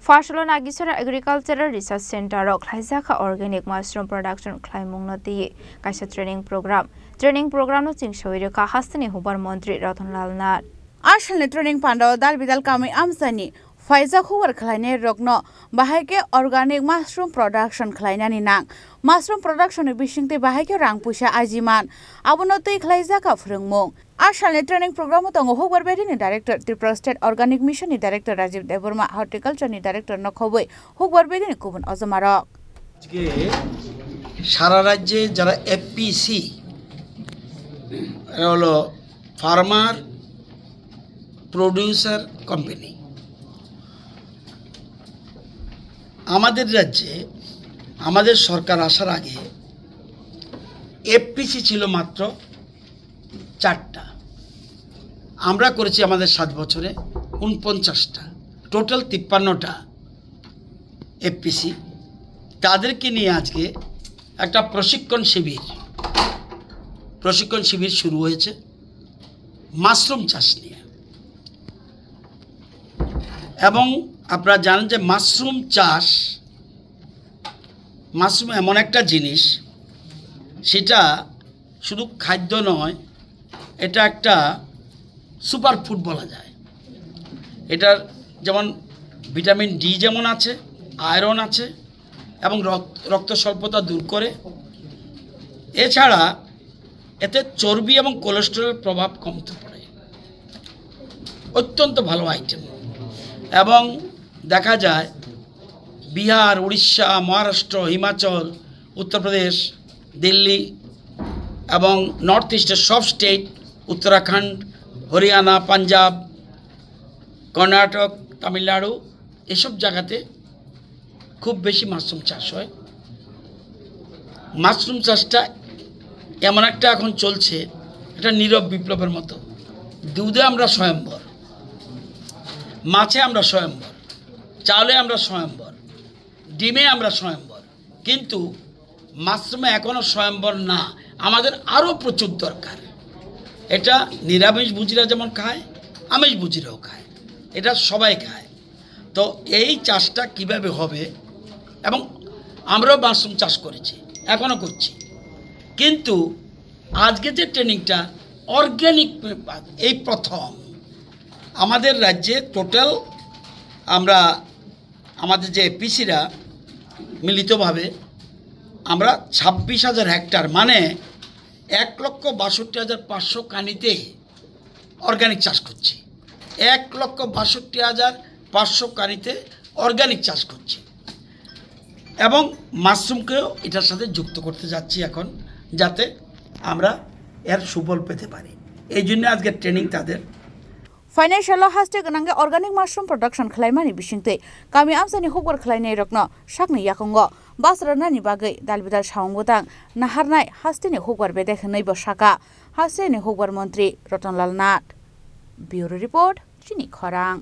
Fashion Agisora Agricultural Research Center of Klaisaka Organic Mushroom Production Klaimungnoti Kaisa Training Program. Training program no Chingshoire Kahastani Hubar Montri Ratonlal Nat. Ashal training pando dal bidal kami amsani. Faiza Huber Kleine Rogno, Bahake Organic Mushroom Production Kleinani Nang, Mushroom Production Bishingte Bahake Rangpusha Ajiman, Abunoti Klaizaka Frungmong. Ashal training program of Huber Bedini Director, Tripura State Organic Mission Director Rajiv Deburma, Horticulture Director Nokoboy, Huber Bedini Kubun Ozamarok. Sararaje Jara FPC Farmer Producer Company. আমাদের রাজ্যে আমাদের সরকার আসার আগে FPC ছিল মাত্র 4টা আমরা করেছি আমাদের 7 বছরে 49টা টোটাল 53টা এফপিসি তাদেরকে নিয়ে আজকে একটা প্রশিক্ষণ শিবির শুরু হয়েছে মাশরুম চাষ নিয়ে এবং আপনারা জানেন যে মাশরুম এমন একটা জিনিস সেটা শুধু খাদ্য নয় এটা একটা সুপার ফুড বলা যায় এটার যেমন ভিটামিন ডি যেমন আছে আয়রন আছে এবং রক্ত স্বল্পতা দূর করে এছাড়া এতে চর্বি এবং কোলেস্টেরলের প্রভাব কমতে পারে অত্যন্ত ভালো আইটেম এবং দেখা যায় বিহার উড়িষ্যা মহারাষ্ট্র হিমাচল উত্তরপ্রদেশ দিল্লি এবং নর্থ ইস্টের সব স্টেট উত্তরাখণ্ড হরিয়ানা পাঞ্জাব কর্ণাটক তামিলনাড়ু এসব জায়গাতে খুব বেশি মাশরুম চাষ হয় মাশরুম চাষটা এমন একটা এখন চলছে এটা নীরব বিপ্লবের মতো দুধে আমরা স্বয়ম্বর মাছে আমরা স্বয়ম্বর চাউলে আমরা স্বয়ম্বর ডিমে আমরা স্বয়ম্বর কিন্তু মাশরুমে এখনো স্বয়ম্বর না আমাদের আরও প্রচুর দরকার এটা নিরামিষভোজীরা যেমন খায় আমিষভোজীরাও খায় এটা সবাই খায় তো এই চাষটা কিভাবে হবে এবং আমরাও মাশরুম চাষ করেছি এখনও করছি কিন্তু আজকে যে ট্রেনিংটা অর্গানিক এই প্রথম আমাদের রাজ্যে টোটাল আমরা আমাদের যে এপিসিরা মিলিতভাবে আমরা 26,000 হেক্টর মানে 1,62,500 কানিতে অর্গানিক চাষ করছি 1,62,500 কানিতে অর্গানিক চাষ করছি এবং মাশরুমকেও এটার সাথে যুক্ত করতে যাচ্ছি এখন যাতে আমরা এর সুফল পেতে পারি এই জন্য আজকে ট্রেনিং তাদের Financial hashtag nange organic mushroom production khlaimani bishingte kami amsani hubor khlainai rokno sakni yakongo basrana ni bagai dalbidal shawngotang naharnai hastini hubor bede khnai bosaka hastini hubor mantri Ratonlal Nat Bureau Report Chini Khorang